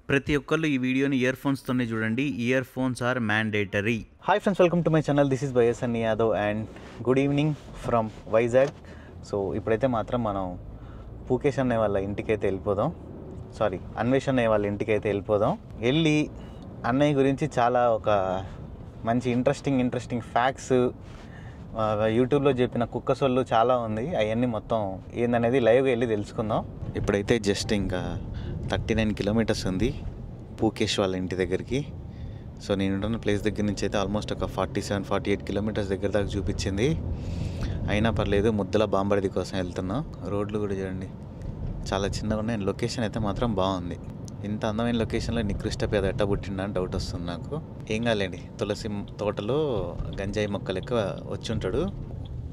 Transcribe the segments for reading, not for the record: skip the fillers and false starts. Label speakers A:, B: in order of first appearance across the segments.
A: ప్రతి ఒక్కళ్ళు ఈ వీడియోని ఇయర్ ఫోన్స్తోనే చూడండి. Earphones are mandatory. Hi friends, welcome to my channel. This is బయసన్ Yadav and good evening from Vizag. So ఇప్పుడైతే మాత్రం మనం పూకేష్ అనే వాళ్ళ ఇంటికైతే వెళ్ళిపోదాం. అన్వేషణ అనే వాళ్ళ ఇంటికైతే వెళ్ళి అన్నయ్య గురించి చాలా ఒక మంచి ఇంట్రెస్టింగ్ ఫ్యాక్ట్స్, యూట్యూబ్లో చెప్పిన కుక్క సొల్లు చాలా ఉంది. అవన్నీ మొత్తం ఏందనేది లైవ్గా వెళ్ళి తెలుసుకుందాం. ఇప్పుడైతే జస్ట్ ఇంకా 39 కిలోమీటర్స్ ఉంది పూకేష్ వాళ్ళ ఇంటి దగ్గరికి. సో నేను ఉంటున్న ప్లేస్ దగ్గర నుంచి అయితే ఆల్మోస్ట్ ఒక 47-48 కిలోమీటర్స్ దగ్గర దాకా చూపించింది. అయినా పర్లేదు, ముద్దల బాంబర్ది కోసం వెళ్తున్నాం. రోడ్లు కూడా చూడండి చాలా చిన్నగా ఉన్నాయి. లొకేషన్ అయితే మాత్రం బాగుంది. ఇంత అందమైన లొకేషన్లో నికృష్ట పేద ఎట్ట పుట్టిండా అని డౌట్ వస్తుంది నాకు. ఏం కాలేండి, తులసి తోటలో గంజాయి మొక్క లెక్క వచ్చి ఉంటాడు.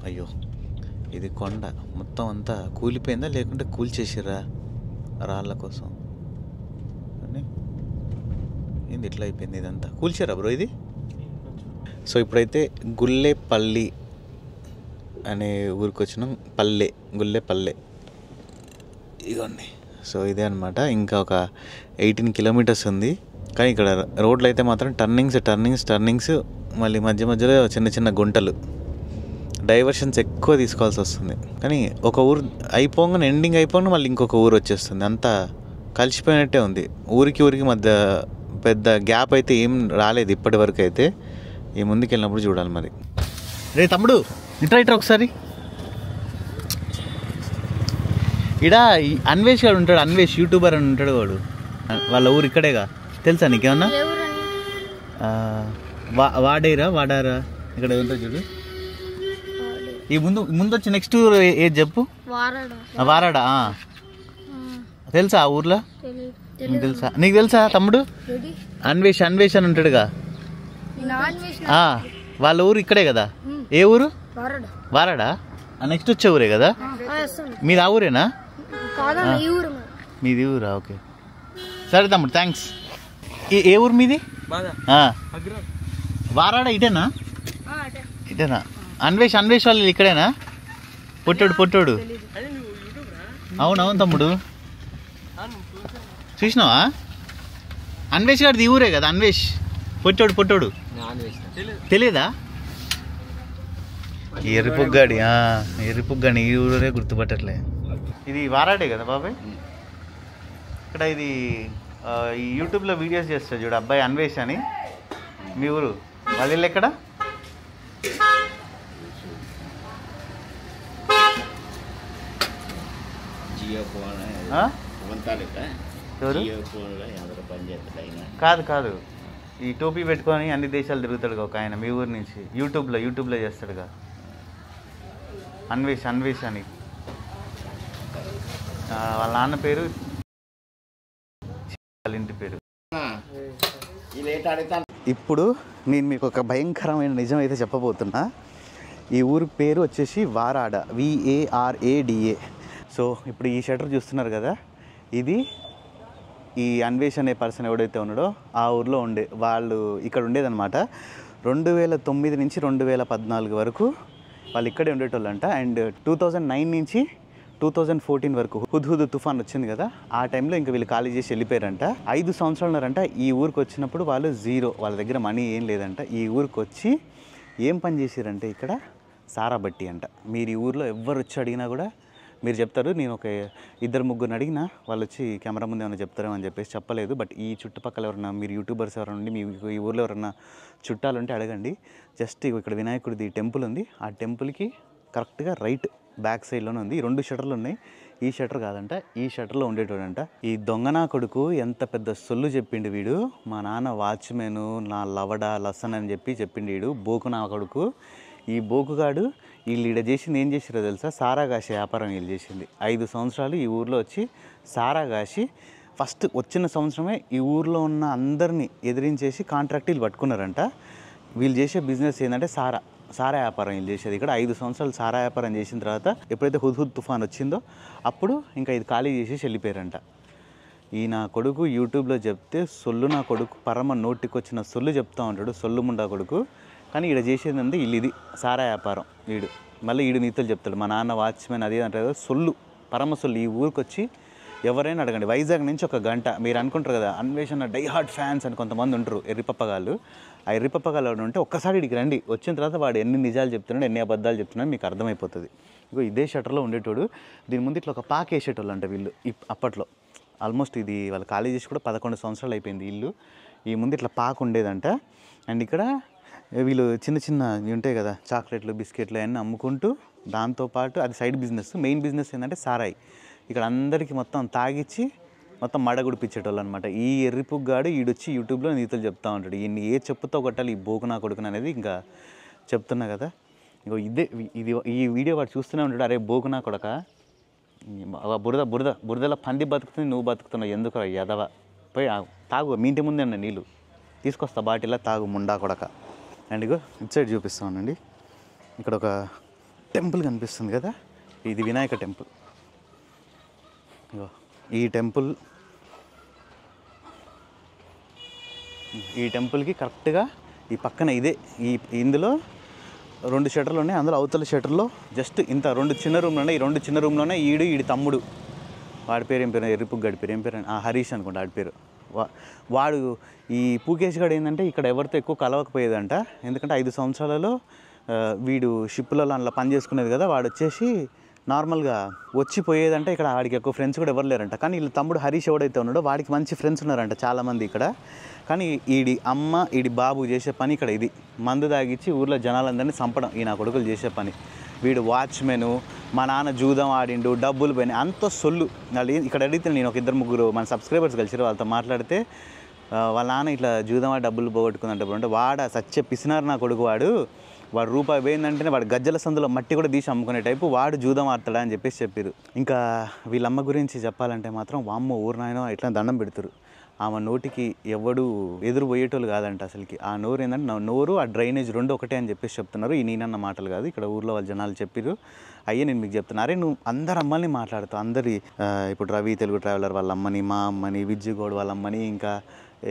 A: అయ్యో, ఇది కొండ మొత్తం అంతా కూలిపోయిందా లేకుంటే కూల్చేసిర్రా రాళ్ళ కోసం? ఏంది ఇట్లా అయిపోయింది? ఇదంతా కూల్చారా బ్రో ఇది? సో ఇప్పుడైతే గుల్లేపల్లి అనే ఊరికి వచ్చినాం. గుల్లేపల్లె ఇగోండి. సో ఇదే అనమాట. ఇంకా ఒక 18 కిలోమీటర్స్ ఉంది. కానీ ఇక్కడ రోడ్లు అయితే మాత్రం టర్నింగ్స్ మళ్ళీ మధ్యలో చిన్న గుంటలు, డైవర్షన్స్ ఎక్కువ తీసుకోవాల్సి వస్తుంది. కానీ ఒక ఊరు అయిపోగానే ఎండింగ్ అయిపోగానే మళ్ళీ ఇంకొక ఊరు వచ్చేస్తుంది. అంతా కలిసిపోయినట్టే ఉంది. ఊరికి మధ్య పెద్ద గ్యాప్ అయితే ఏం రాలేదు ఇప్పటి వరకు అయితే. ఈ ముందుకు వెళ్ళినప్పుడు చూడాలి మరి. రే తమ్ముడు, ఇట్రా ఒకసారి. ఇడ అన్వేష్ గారు ఉంటాడు. అన్వేష్ యూట్యూబర్ అని ఉంటాడు వాడు. వాళ్ళ ఊరు ఇక్కడేగా. తెలుసా నీకేమన్నా? వాడారా ఇక్కడ ఉంటుంది చూడు. ఈ ముందు వచ్చి నెక్స్ట్ ఏది చెప్పు. వారాడా తెలుసా? ఆ ఊర్లో తెలుసా? నీకు తెలుసా తమ్ముడు? అన్వేష్ అని ఉంటాడుగా. వాళ్ళ ఊరు ఇక్కడే కదా. ఏ ఊరు? వారాడా. నెక్స్ట్ వచ్చే ఊరే కదా. మీది ఆ ఊరేనా? మీది ఊరా? ఓకే, సరే తమ్ముడు, థ్యాంక్స్. ఏ ఊరు మీది? వారాడా ఇటేనా? అన్వేష్ వాళ్ళు ఇక్కడేనా? పొట్టోడు. అవునవును తమ్ముడు, చూసినావా? అన్వేష్ గారిది ఈ ఊరే కదా. అన్వేష్ పొట్టోడు తెలియదా? ఎర్రిపుగ్గాడి ఈ ఊరే గుర్తుపట్టట్లే. ఇది వారాడే కదా బాబాయ్. ఇక్కడ ఇది ఈ యూట్యూబ్లో వీడియోస్ చేస్తాడు చూడు అబ్బాయి అన్వేష్ అని. మీ ఊరు వాళ్ళ ఇల్లు ఎక్కడ? కాదు, ఈ టోపీ పెట్టుకొని అన్ని దేశాలు తిరుగుతాడుగా ఒక ఆయన మీ ఊరు నుంచి. యూట్యూబ్లో చేస్తాడుగా అన్వేష్ అని. వాళ్ళ నాన్న పేరు, వాళ్ళ ఇంటి పేరు. ఇప్పుడు నేను మీకు ఒక భయంకరమైన నిజం అయితే చెప్పబోతున్నా. ఈ ఊరి పేరు వచ్చేసి వారాడ, VARADA. సో ఇప్పుడు ఈ షటర్ చూస్తున్నారు కదా, ఇది ఈ అన్వేష్ అనే పర్సన్ ఎవడైతే ఉన్నాడో ఆ ఊర్లో వాళ్ళు ఇక్కడ ఉండేదన్నమాట. 2009 నుంచి 2014 వరకు వాళ్ళు ఇక్కడే ఉండేటోళ్ళంట. అండ్ 2009 నుంచి 2014 వరకు హుద్హుద్ తుఫాన్ వచ్చింది కదా, ఆ టైంలో ఇంకా వీళ్ళు ఖాళీ చేసి వెళ్ళిపోయారంట. 5 సంవత్సరాలున్నారంట ఈ ఊరికి వచ్చినప్పుడు. వాళ్ళు జీరో, వాళ్ళ దగ్గర మనీ ఏం లేదంట. ఈ ఊరికి వచ్చి ఏం పని చేశారంటే ఇక్కడ సారా బట్టి అంట. మీరు ఈ ఊరిలో ఎవరు వచ్చి అడిగినా కూడా మీరు చెప్తారు. నేను ఒక 2-3 అడిగినా వాళ్ళు వచ్చి కెమెరా ముందు ఏమైనా చెప్తారేమో అని చెప్పేసి చెప్పలేదు. బట్ ఈ చుట్టుపక్కల ఎవరన్నా, మీరు యూట్యూబర్స్ ఎవరైనా ఉండి మీ ఈ ఊర్లో ఎవరన్నా చుట్టాలు ఉంటే అడగండి. జస్ట్ ఇక్కడ వినాయకుడిది టెంపుల్ ఉంది. ఆ టెంపుల్కి కరెక్ట్గా రైట్ బ్యాక్ సైడ్లోనే ఉంది. 2 షటర్లు ఉన్నాయి. ఈ షటర్ కాదంట, ఈ షటర్లో ఉండేటోడంట. ఈ దొంగనా కొడుకు ఎంత పెద్ద సొల్లు చెప్పిండు వీడు. మా నాన్న వాచ్మెను, నా లవడా లసన్ అని చెప్పిండు వీడు. బోకు నా కొడుకు. ఈ బోకుగాడు వీళ్ళు ఈడ చేసింది ఏం చేసిరో తెలుసా? సారా కాసే వ్యాపారం వీళ్ళు చేసింది. 5 సంవత్సరాలు ఈ ఊర్లో వచ్చి సారా కాసి ఫస్ట్ వచ్చిన సంవత్సరమే ఈ ఊర్లో ఉన్న అందరినీ ఎదిరించేసి కాంట్రాక్టీలు పట్టుకున్నారంట. వీళ్ళు చేసే బిజినెస్ ఏంటంటే సారా వ్యాపారం వీళ్ళు చేసేది. ఇక్కడ 5 సంవత్సరాలు సారా వ్యాపారం చేసిన తర్వాత ఎప్పుడైతే హుద్హుద్ తుఫాన్ వచ్చిందో అప్పుడు ఇంకా ఇది ఖాళీ చేసేసి వెళ్ళిపోయారంట. ఈ నా కొడుకు యూట్యూబ్లో చెప్తే సొల్లు నా కొడుకు పరమ నోటికి వచ్చిన సొల్లు చెప్తా ఉంటాడు, సొల్లు ముండా కొడుకు. కానీ ఈడ చేసేది అంతే ఇది సారా వ్యాపారం. మళ్ళీ ఈడు నీతులు చెప్తాడు. మా నాన్న వాచ్మెన్ అది అంటే సొల్లు, పరమ సొల్లు. ఈ ఊరికి వచ్చి ఎవరైనా అడగండి, వైజాగ్ నుంచి 1 గంట. మీరు అనుకుంటారు కదా అన్వేషణ డై హార్ట్ ఫ్యాన్స్ అని కొంతమంది ఉంటారు, ఎర్రిపప్పగాళ్ళు. ఆ ఎర్రిపప్పగాళ్ళు ఉంటే ఒక్కసారి ఇక్కడికి రండి, వచ్చిన తర్వాత వాడు ఎన్ని నిజాలు చెప్తున్నాడు, ఎన్ని అబద్ధాలు చెప్తున్నాడు మీకు అర్థమైపోతుంది. ఇగో ఇదే షటర్లో ఉండేటోడు. దీని ముందు ఇట్లా ఒక పాక వేసేటోళ్ళు అంట వీళ్ళు అప్పట్లో. ఆల్మోస్ట్ ఇది వాళ్ళ కాలేజెస్ కూడా 11 సంవత్సరాలు అయిపోయింది ఇల్లు. ఈ ముందు ఇట్లా పాక ఉండేదంట. అండ్ ఇక్కడ వీళ్ళు చిన్న చిన్న ఉంటాయి కదా చాక్లెట్లు, బిస్కెట్లు అవన్నీ అమ్ముకుంటూ, దాంతోపాటు అది సైడ్ బిజినెస్. మెయిన్ బిజినెస్ ఏంటంటే సారాయి. ఇక్కడ అందరికీ మొత్తం తాగిచ్చి మొత్తం మడగుడిపించేటోళ్ళు అనమాట. ఈ ఎర్రిపుగ్గాడు ఈడొచ్చి యూట్యూబ్లో నీతులు చెప్తా ఉంటాడు. ఈయన్ని ఏ చెప్పుతో కొట్టాలి ఈ బోకునా కొడుకున అనేది ఇంకా చెప్తున్నా కదా. ఇంకో ఇది ఈ వీడియో వాడు చూస్తూనే ఉంటాడు, అరే బోకునా కొడక, బురదలో పంది బతుకుతుంది, నువ్వు బతుకుతున్నావు, ఎందుకు ఎదవ, పోయి తాగు, మీ ఇంటి ముందే ఉన్నాయి నీళ్ళు, తీసుకొస్తా బాటిల్లా తాగు ముండా కొడక. అండ్ ఇగో ఇటు సైడ్ చూపిస్తానండి, ఇక్కడ ఒక టెంపుల్ కనిపిస్తుంది కదా, ఇది వినాయక టెంపుల్. ఇగో ఈ టెంపుల్కి కరెక్ట్గా ఈ పక్కన ఇదే ఇందులో 2 షటర్లు ఉన్నాయి. అందులో అవతల షటర్లో జస్ట్ ఇంత 2 చిన్న రూమ్లు ఉన్నాయి. ఈ 2 చిన్న రూమ్లోనే ఈడి తమ్ముడు, వాడి పేరు ఏం పేరు, ఎర్రిపుగ్గాడి పేరు ఏం పేరు, హరీష్ అనుకుంటా వాడి పేరు. వాడు ఈ పూకేష్ గాడు ఏంటంటే ఇక్కడ ఎవరితో ఎక్కువ కలవకపోయేదంట. ఎందుకంటే 5 సంవత్సరాలలో వీడు షిప్లలో అలా పని చేసుకునేది కదా, వాడు వచ్చేసి నార్మల్గా వచ్చిపోయేదంటే ఇక్కడ వాడికి ఎక్కువ ఫ్రెండ్స్ కూడా ఎవరు లేరంట. కానీ వీళ్ళ తమ్ముడు హరీష్ ఎవడైతే ఉన్నాడో వాడికి మంచి ఫ్రెండ్స్ ఉన్నారంట చాలామంది ఇక్కడ. కానీ ఈడి బాబు చేసే పని ఇక్కడ ఇది, మందు తాగిచ్చి ఊర్లో జనాలందరినీ చంపడం ఈ నా కొడుకులు చేసే పని. వీడు వాచ్మెను, మా నాన్న జూదం ఆడిండు, డబ్బులు పోయినాయి, అంత సొల్లు. వాళ్ళు ఇక్కడ అడిగితే నేను 1-2-3 మన సబ్స్క్రైబర్స్ కలిసి వాళ్ళతో మాట్లాడితే వాళ్ళ నాన్న ఇట్లా జూదం ఆడి డబ్బులు పోగొట్టుకుందంటే వాడ సచ్చే పిసినారు నా కొడుకు, వాడు రూపాయి పోయిందంటేనే వాడు గజ్జల సందులో మట్టి కూడా తీసి అమ్ముకునే టైపు, వాడు జూదం ఆడతాడా అని చెప్పారు. ఇంకా వీళ్ళమ్మ గురించి చెప్పాలంటే మాత్రం వామ్మో ఊరినాయనో ఇట్లా దండం పెడతారు. ఆమె నోటికి ఎవడు ఎదురు పోయేటోళ్ళు కాదంట అసలుకి. ఆ నోరు ఏంటంటే నోరు ఆ డ్రైనేజ్ 2 ఒకటే అని చెప్తున్నారు. ఈ నేనన్న మాటలు కాదు, ఇక్కడ ఊర్లో వాళ్ళ జనాలు చెప్పారు. అయ్యే నేను మీకు చెప్తున్నా, అరే నువ్వు అందరు అమ్మల్ని మాట్లాడుతావు, అందరి ఇప్పుడు రవి తెలుగు ట్రావెలర్ వాళ్ళ అమ్మని, మా అమ్మని, విజ్జుగౌడ్ వాళ్ళ అమ్మని, ఇంకా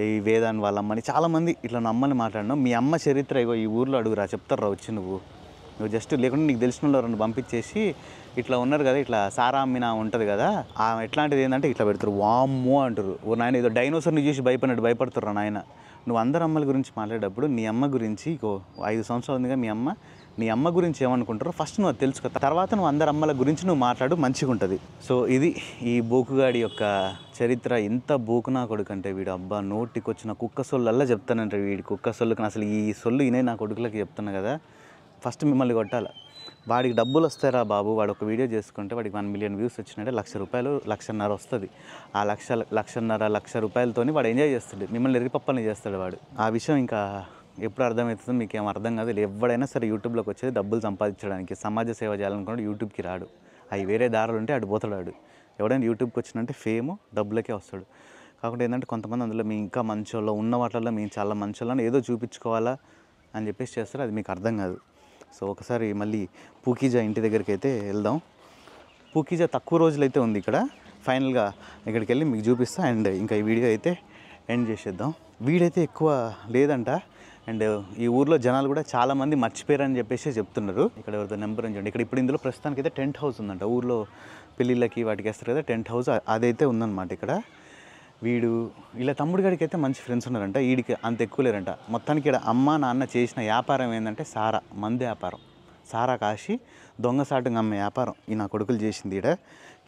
A: ఈ వేదాన్ వాళ్ళ అమ్మని, చాలామంది ఇట్లా నా అమ్మని మాట్లాడినావు. మీ అమ్మ చరిత్ర ఇగో ఈ ఊర్లో అడుగురా, చెప్తారా వచ్చి నువ్వు జస్ట్ లేకుంటే నీకు తెలిసిన వాళ్ళు 2 పంపించేసి ఇట్లా ఉన్నారు కదా, ఇట్లా సారా అమ్మిన ఉంటుంది కదా, ఆమె ఎట్లాంటిది ఏంటంటే ఇట్లా పెడతారు, వామ్మో అంటారు. ఓ నాయన ఏదో డైనోసార్ని చూసి భయపడుతుర్రా నాయన. నువ్వు అందరు అమ్మల గురించి మాట్లాడేటప్పుడు నీ అమ్మ గురించి 5 సంవత్సరాలు ఉందిగా మీ అమ్మ, నీ అమ్మ గురించి ఏమనుకుంటారో ఫస్ట్ నువ్వు అది తెలుసుకో, తర్వాత నువ్వు అందరు అమ్మల గురించి నువ్వు మాట్లాడు, మంచిగా ఉంటుంది. సో ఇది ఈ బోకుగాడి యొక్క చరిత్ర. ఎంత బోకునా కొడుకంటే వీడు, అబ్బా నోటికి వచ్చిన కుక్క సొల్లల్లా చెప్తానంటే వీడి కుక్క సొల్లుకి అసలు ఈ సొల్లు ఇనే నా కొడుకులకి చెప్తున్నా కదా, ఫస్ట్ మిమ్మల్ని కొట్టాలి. వాడికి డబ్బులు వస్తారా బాబు, వాడు ఒక వీడియో చేసుకుంటే వాడికి 1 మిలియన్ వ్యూస్ వచ్చినట్టే ₹1,00,000 1,50,000 వస్తుంది. ఆ 1,50,000 రూపాయలతోని వాడు ఎంజాయ్ చేస్తాడు, మిమ్మల్ని ఎర్రిపప్పల్ని చేస్తాడు వాడు. ఆ విషయం ఇంకా ఎప్పుడు అర్థమవుతుందో మీకు ఏం అర్థం కాదు. ఎవడైనా సరే యూట్యూబ్లోకి వచ్చేది డబ్బులు సంపాదించడానికి, సమాజ సేవ చేయాలనుకుంటే యూట్యూబ్కి రాడు. అవి వేరే దారులు ఉంటే అటు పోతాడు. ఎవడైనా యూట్యూబ్కి వచ్చినంటే ఫేమ్ డబ్బులకే వస్తాడు. కాకుండా ఏంటంటే కొంతమంది అందులో మీ ఇంకా మంచోళ్ళో ఉన్న వాటిల్లో మేము చాలా మంచోళ్ళని ఏదో చూపించుకోవాలా అని చెప్పేసి చేస్తారు, అది మీకు అర్థం కాదు. సో ఒకసారి మళ్ళీ పూకీజా ఇంటి దగ్గరికి అయితే వెళ్దాం. పూకీజా తక్కువ రోజులైతే ఉంది ఇక్కడ, ఫైనల్గా ఇక్కడికి వెళ్ళి మీకు చూపిస్తా. అండ్ ఇంకా ఈ వీడియో అయితే ఎండ్ చేసేద్దాం. వీడైతే ఎక్కువ లేదంట. అండ్ ఈ ఊర్లో జనాలు కూడా చాలామంది మర్చిపోయారని చెప్పేసి చెప్తున్నారు. ఇక్కడ ఎవరితో నెంబర్ అని చూడండి. ఇక్కడ ఇప్పుడు ఇందులో ప్రస్తుతానికి అయితే టెంట్ హౌస్ ఉందంట. ఊర్లో పెళ్ళిళ్ళకి వాటికి వేస్తారు కదా టెంట్ హౌస్, అదైతే ఉందన్నమాట ఇక్కడ. వీళ్ళ తమ్ముడి గారికి అయితే మంచి ఫ్రెండ్స్ ఉన్నారంట, వీడికి అంత ఎక్కువ లేరంట. మొత్తానికి ఇక్కడ అమ్మ నాన్న చేసిన వ్యాపారం ఏంటంటే సారా, మందు వ్యాపారం. సారా కాసి దొంగసాటుగా అమ్మే వ్యాపారం ఈ నా కొడుకులు చేసింది.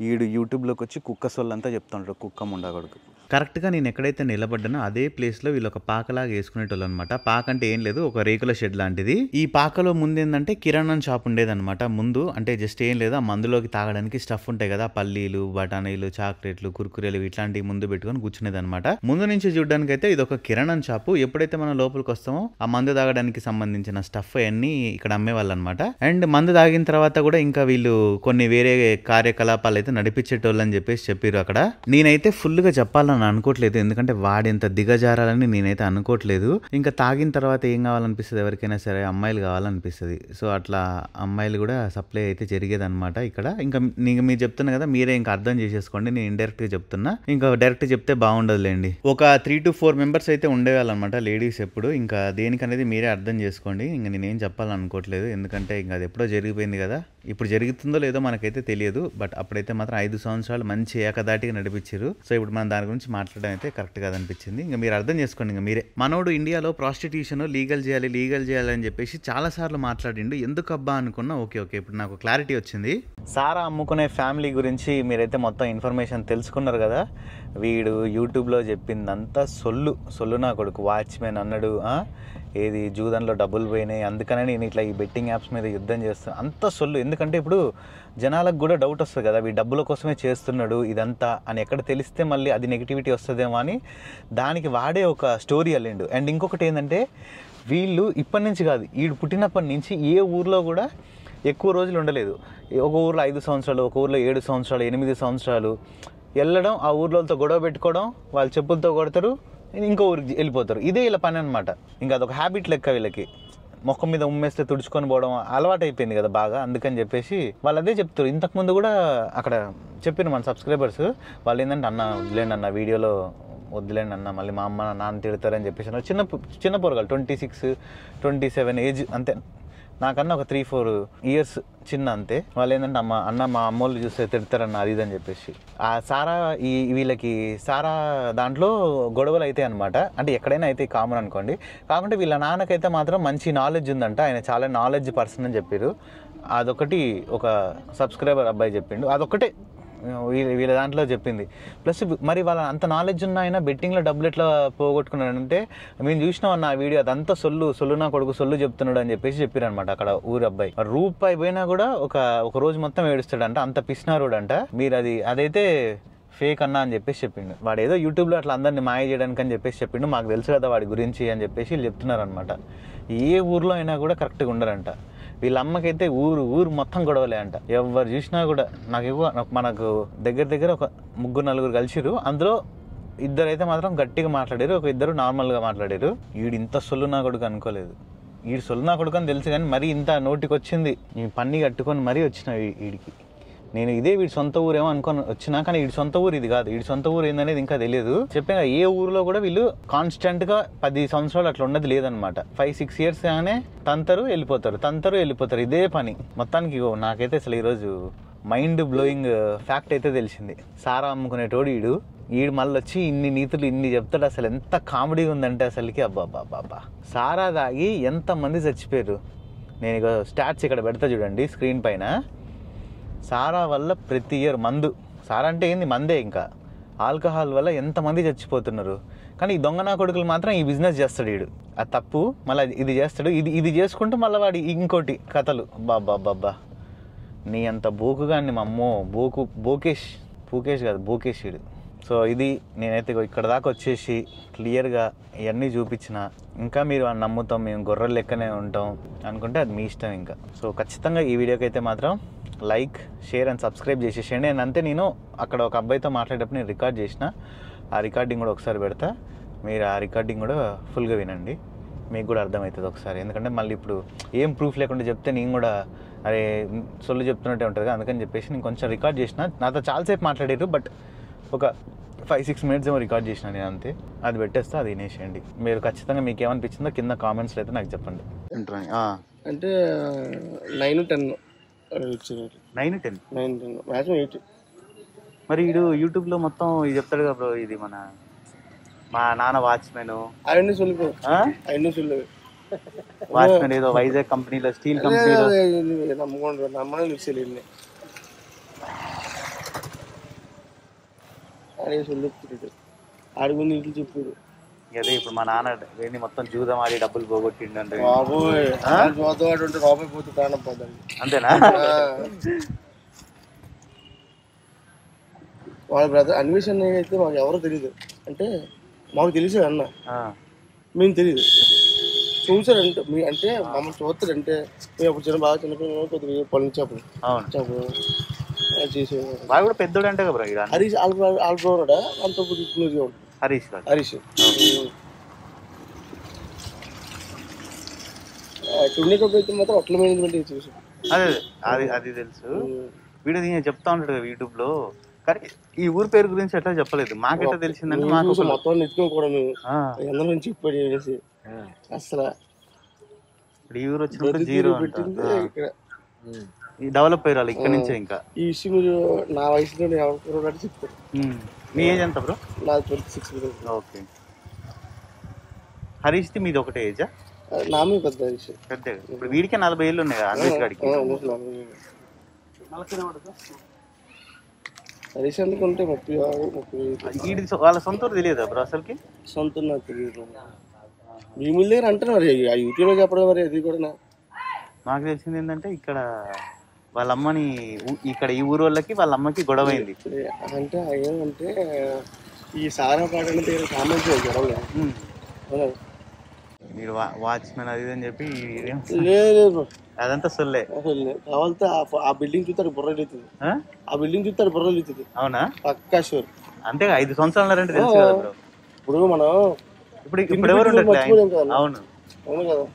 A: వీడు యూట్యూబ్లోకి వచ్చి కుక్క సొల్లంతా చెప్తుంటాడు, కుక్క ముండా కొడుకు. కరెక్ట్గా నేను ఎక్కడైతే నిలబడ్డానో అదే ప్లేస్లో వీళ్ళు ఒక పాకలాగా వేసుకునేటోళ్ళు అనమాట. పాక అంటే ఏం లేదు, ఒక రేకుల షెడ్ లాంటిది. ఈ పాకలో ముందు ఏంటంటే కిరాణా షాప్ ఉండేదన్నమాట ముందు. అంటే జస్ట్ ఏం లేదు, ఆ మందులోకి తాగడానికి స్టఫ్ ఉంటాయి కదా, పల్లీలు, బఠానీలు, చాక్లెట్లు, కుర్కురేలు ఇట్లాంటివి ముందు పెట్టుకొని కూర్చునేది అనమాట. ముందు నుంచి చూడడానికి అయితే ఇది ఒక కిరాణా షాపు. ఎప్పుడైతే మనం లోపలికి వస్తామో ఆ మందు తాగడానికి సంబంధించిన స్టఫ్ అన్ని ఇక్కడ అమ్మేవాళ్ళు అనమాట. అండ్ మందు తాగిన తర్వాత కూడా ఇంకా వీళ్ళు కొన్ని వేరే కార్యకలాపాలు అయితే నడిపించేటోళ్ళు అని చెప్పేసి చెప్పారు అక్కడ. నేనైతే ఫుల్గా చెప్పాలని చెప్పాలని అనుకోవట్లేదు, ఎందుకంటే వాడెంత దిగజారాలని నేనైతే అనుకోవట్లేదు. ఇంకా తాగిన తర్వాత ఏం కావాలనిపిస్తుంది ఎవరికైనా సరే, అమ్మాయిలు కావాలనిపిస్తుంది. సో అట్లా అమ్మాయిలు కూడా సప్లై అయితే జరిగేదన్నమాట ఇక్కడ. ఇంకా మీరు చెప్తున్నా కదా, మీరే ఇంకా అర్థం చేసేసుకోండి, నేను ఇండైరెక్ట్గా చెప్తున్నా, ఇంకా డైరెక్ట్ చెప్తే బాగుండదులేండి. ఒక 3 to 4 మెంబర్స్ అయితే ఉండేవాళ్ళనమాట లేడీస్ ఎప్పుడు. ఇంకా దేనికనేది మీరే అర్థం చేసుకోండి, ఇంకా నేనేం చెప్పాలనుకోవట్లేదు, ఎందుకంటే ఇంకా అది ఎప్పుడో జరిగిపోయింది కదా. ఇప్పుడు జరుగుతుందో లేదో మనకైతే తెలియదు, బట్ అప్పుడైతే మాత్రం 5 సంవత్సరాలు మంచి ఏకదాటిగా నడిపించారు. సో ఇప్పుడు మనం దాని గురించి మాట్లాడడం అయితే కరెక్ట్ కాదనిపించింది. ఇంకా మీరు అర్థం చేసుకోండి, ఇంకా మీరే. మనోడు ఇండియాలో ప్రాస్టిట్యూషన్ లీగల్ చేయాలి అని చెప్పేసి చాలా సార్లు మాట్లాడిండు. ఎందుకు అబ్బా అనుకున్నా. ఓకే ఇప్పుడు నాకు క్లారిటీ వచ్చింది. సారా అమ్ముకునే ఫ్యామిలీ గురించి మీరైతే మొత్తం ఇన్ఫర్మేషన్ తెలుసుకున్నారు కదా. వీడు యూట్యూబ్లో చెప్పిందంతా సొల్లు నా కొడుకు. వాచ్మెన్ అన్నాడు, ఏది జూదంలో డబ్బులు పోయినాయి, అందుకనే నేను ఇట్లా ఈ బెట్టింగ్ యాప్స్ మీద యుద్ధం చేస్తాను, అంత సొల్లు. ఎందుకంటే ఇప్పుడు జనాలకు కూడా డౌట్ వస్తుంది కదా, వీడు డబ్బుల కోసమే చేస్తున్నాడు ఇదంతా అని. ఎక్కడ తెలిస్తే మళ్ళీ అది నెగిటివిటీ వస్తుందేమో అని దానికి వాడే ఒక స్టోరీ అల్లిండు. అండ్ ఇంకొకటి ఏంటంటే, వీళ్ళు ఇప్పటి నుంచి కాదు, వీడు పుట్టినప్పటి నుంచి ఏ ఊర్లో కూడా ఎక్కువ రోజులు ఉండలేదు. ఒక ఊర్లో 5 సంవత్సరాలు, ఒక ఊర్లో 7 సంవత్సరాలు, 8 సంవత్సరాలు వెళ్ళడం, ఆ ఊర్లతో గొడవ పెట్టుకోవడం, వాళ్ళు చెప్పులతో కొడతారు, ఇంకో ఊరికి వెళ్ళిపోతారు. ఇదే ఇలా పని అనమాట. ఇంకా అదొక హ్యాబిట్ లెక్క వీళ్ళకి. మొఖం మీద ఉమ్మేస్తే తుడుచుకొని పోవడం అలవాటు అయిపోయింది కదా బాగా. అందుకని చెప్పేసి వాళ్ళు అదే చెప్తారు. ఇంతకుముందు కూడా అక్కడ చెప్పిన మన సబ్స్క్రైబర్స్ వాళ్ళు ఏంటంటే, అన్న వదిలేండి అన్న, వీడియోలో వద్దులేండి అన్న, మళ్ళీ మా అమ్మ నాన్న తిడతారని చెప్పేసి. చిన్న పోరగాలు 26, 27 ఏజ్ అంతే, నాకన్నా ఒక 3-4 ఇయర్స్ చిన్న అంతే. వాళ్ళు ఏంటంటే, అన్న మా అమ్మోళ్ళు చూస్తే తిడతారన్న అది ఇది అని చెప్పేసి. ఆ సారా వీళ్ళకి సారా దాంట్లో గొడవలు అయితే అనమాట. అంటే ఎక్కడైనా అయితే కామన్ అనుకోండి. కాకుంటే వీళ్ళ నాన్నకైతే మాత్రం మంచి నాలెడ్జ్ ఉందంట, ఆయన చాలా నాలెడ్జ్ పర్సన్ అని చెప్పారు. అదొకటి ఒక సబ్స్క్రైబర్ అబ్బాయి చెప్పిండు, అదొకటే వీళ్ళ దాంట్లో చెప్పింది. ప్లస్ మరి వాళ్ళ అంత నాలెడ్జ్ ఉన్న ఆయన బెట్టింగ్లో డబ్బులు ఎట్లా పోగొట్టుకున్నాడంటే, మేము చూసినాం అన్న ఆ వీడియో, అదంతా సొల్లు నా కొడుకు సొల్లు చెప్తున్నాడు అని చెప్పేసి చెప్పారనమాట అక్కడ ఊరు అబ్బాయి. రూపాయి పోయినా కూడా ఒక రోజు మొత్తం ఏడుస్తాడంట, అంత పిసినారుడు అంట. మీరు అదైతే ఫేక్ అన్నా అని చెప్పేసి చెప్పిండు. వాడు ఏదో యూట్యూబ్లో అట్లా అందరినీ మాయ చేయడానికి అని చెప్పేసి చెప్పిండు. మాకు తెలుసు కదా వాడి గురించి అని చెప్పేసి వీళ్ళు చెప్తున్నారు అనమాట. ఏ ఊర్లో అయినా కూడా కరెక్ట్గా ఉండరంట. వీళ్ళ అమ్మకైతే ఊరు మొత్తం గొడవలే అంట. ఎవరు చూసినా కూడా మనకు దగ్గర ఒక 3-4 కలిసిరు. అందులో 2 అయితే మాత్రం గట్టిగా మాట్లాడారు, ఒక 2 నార్మల్గా మాట్లాడారు. వీడు ఇంత సొల్లు నా కొడుకు అనుకోలేదు. వీడు సొల్లు నా కొడుకు అని తెలుసు కానీ మరీ ఇంత నోటికి వచ్చింది. ఈ పన్ని కట్టుకొని మరీ వచ్చిన వీడికి. నేను ఇదే వీడి సొంత ఊరేమో అనుకొని వచ్చినా, కానీ వీడి సొంత ఊరు ఇది కాదు. వీడి సొంత ఊరు ఏందనేది ఇంకా తెలియదు. చెప్పాను, ఏ ఊరిలో కూడా వీళ్ళు కాన్స్టెంట్గా 10 సంవత్సరాలు అట్లా ఉన్నది లేదనమాట. 5-6 ఇయర్స్ గానే తంతరు వెళ్ళిపోతారు, ఇదే పని మొత్తానికి. నాకైతే అసలు ఈరోజు మైండ్ బ్లోయింగ్ ఫ్యాక్ట్ అయితే తెలిసింది. సారా అమ్ముకునేటోడు వీడు మళ్ళీ వచ్చి ఇన్ని నీతులు ఇన్ని చెప్తాడు. అసలు ఎంత కామెడీగా ఉందంటే అసలుకి, అబ్బాబ్బాబ్బా. సారా దాగి ఎంతమంది చచ్చిపోయారు. నేను ఇక స్టాట్స్ ఇక్కడ పెడతా చూడండి స్క్రీన్ పైన. సారా వల్ల ప్రతి ఇయర్ సారా అంటే ఏంది, మందే, ఇంకా ఆల్కహాల్ వల్ల ఎంతమంది చచ్చిపోతున్నారు. కానీ ఈ దొంగనా కొడుకులు మాత్రం ఈ బిజినెస్ చేస్తాడు వీడు. అది తప్పు, మళ్ళీ ఇది చేస్తాడు, ఇది చేసుకుంటూ మళ్ళీ వాడి ఇంకోటి కథలు. బాబ్బా నీ అంత బోకుగాన్ని మా అమ్మో, పూకేష్ కాదు బోకేష్ వీడు. సో ఇది నేనైతే ఇక్కడ దాకా వచ్చేసి క్లియర్గా ఇవన్నీ చూపించిన. ఇంకా మీరు నమ్ముతాం, మేము గొర్రెల లెక్కనే ఉంటాం అనుకుంటే అది మీ ఇష్టం ఇంకా. సో ఖచ్చితంగా ఈ వీడియోకి అయితే మాత్రం లైక్, షేర్ అండ్ సబ్స్క్రైబ్ చేసేసేయండి. అండ్ అంతే, నేను అక్కడ ఒక అబ్బాయితో మాట్లాడేటప్పుడు నేను రికార్డ్ చేసిన, ఆ రికార్డింగ్ కూడా ఒకసారి పెడతా. మీరు ఆ రికార్డింగ్ కూడా ఫుల్గా వినండి, మీకు కూడా అర్థమవుతుంది ఒకసారి. ఎందుకంటే మళ్ళీ ఇప్పుడు ఏం ప్రూఫ్ లేకుండా చెప్తే నేను కూడా అరే సొల్లు చెప్తున్నట్టే ఉంటుంది కదా, అందుకని చెప్పేసి నేను కొంచెం రికార్డ్ చేసిన. నాతో చాలాసేపు మాట్లాడారు, బట్ ఒక 5-6 మినిట్స్ ఏమో రికార్డ్ చేసిన నేను అంతే. అది పెట్టేస్తే అది వినేసేయండి. మీరు ఖచ్చితంగా మీకు ఏమనిపించిందో కింద కామెంట్స్లో అయితే నాకు చెప్పండి.
B: అంటే 9-10
A: 9-10
B: మ్యాక్సిమం 8.
A: మరి వీడు యూట్యూబ్లో మొత్తం ఇది చెప్తాడు కదా బ్రో, ఇది మా నాన్న వాచ్మెన్,
B: అవన్నీ సొల్లు
A: వాచ్మెన్ ఏదో వైజాగ్ కంపెనీలో, స్టీల్ కంపెనీలో
B: నమ్మకం అదే సొల్లు ఆడి ముందు ఇంట్లో చెప్పాడు.
A: అదే ఇప్పుడు మా నాన్న మొత్తం జూదం ఆడి డబ్బులు పోగొట్టిండు అంటే అంతేనా?
B: వాళ్ళ బ్రదర్ అన్వేషణ అయితే మాకు ఎవరో తెలియదు. అంటే మాకు తెలిసే అన్న, మేము తెలియదు. చూసారంటే అంటే మమ్మల్ని చూస్తారంటే మేము అప్పుడు బాగా చిన్నపిల్లలు కొద్దిగా పనులు చెప్పు చేసేవాడు.
A: వాడు కూడా పెద్దోడు అంటే కదా బ్రో ఇక్కడ
B: హరీష్ ఆల్రౌండర్ అంత క్లోజ్గా ఉంటుంది.
A: హరీష్ గారు.
B: హరీష్ ఉండేటప్పుడు అయితే మాత్రం అట్ల మేనేజ్మెంట్ చూసి
A: అదే అది అది తెలుసు. వీడియో నేను చెప్తా ఉంటాడు కదా యూట్యూబ్ లో. కానీ ఈ ఊరి పేరు గురించి ఎట్లా చెప్పలేదు, మాకెట్లా తెలిసిందంటే మాకు
B: మొత్తం నెత్తుకొని కూడా మేము అందరి నుంచి చెప్పాడు చేసి అసలు
A: ఇప్పుడు ఈ ఊరు వచ్చినప్పుడు జీరో
B: పెట్టింది ఇక్కడ
A: డెవలప్ అయ్యారు ఇక్కడ నుంచే. ఇంకా
B: ఈ విషయం మీరు నా వయసులో ఎవరు చెప్తారు.
A: మీ ఏజ్ ఎంత బ్రో?
B: నాది 26.
A: ఓకే. హరీష్ది మీది ఒకటే ఏజా?
B: నా మీద పెద్ద విషయం
A: పెద్ద. ఇప్పుడు వీడికే 40 ఏళ్ళు ఉన్నాయి కదా హరీష్ గారికి.
B: హరీష్ అనుకుంటే 30
A: వీడి వాళ్ళ సొంత ఊరు తెలియదా బ్రో అసలుకి?
B: సొంత నాకు తెలియదు. మీ ముందు దగ్గర అంటారు మరి ఆ యూట్యూబ్లో చెప్పడం మరి అది కూడా
A: నాకు తెలిసింది ఏంటంటే ఇక్కడ వాళ్ళ అమ్మని ఇక్కడ ఈ ఊరు వాళ్ళకి వాళ్ళ అమ్మకి గొడవ అయింది.
B: అంటే ఏమంటే ఈ సారా పాటని దగ్గర కామెంట్ గొడవ
A: మీరు వాచ్మెన్ అది అని చెప్పి
B: లేదు
A: అదంతా సొల్లే.
B: కావాలంటే ఆ బిల్డింగ్ చూస్తాడు బుర్రలు అవుతుంది. ఆ బిల్డింగ్ చూస్తాడు బుర్రలు అవుతుంది.
A: అవునా?
B: పక్కా షూర్.
A: అంతే 5 సంవత్సరాలు అంటే తెలుసు కదా బ్రో.
B: ఇప్పుడు మనం
A: ఇప్పుడు ఎవరు ఉండట్లేదు.
B: మర్చిపోలేం కదా.
A: అవును
B: అవును కదా.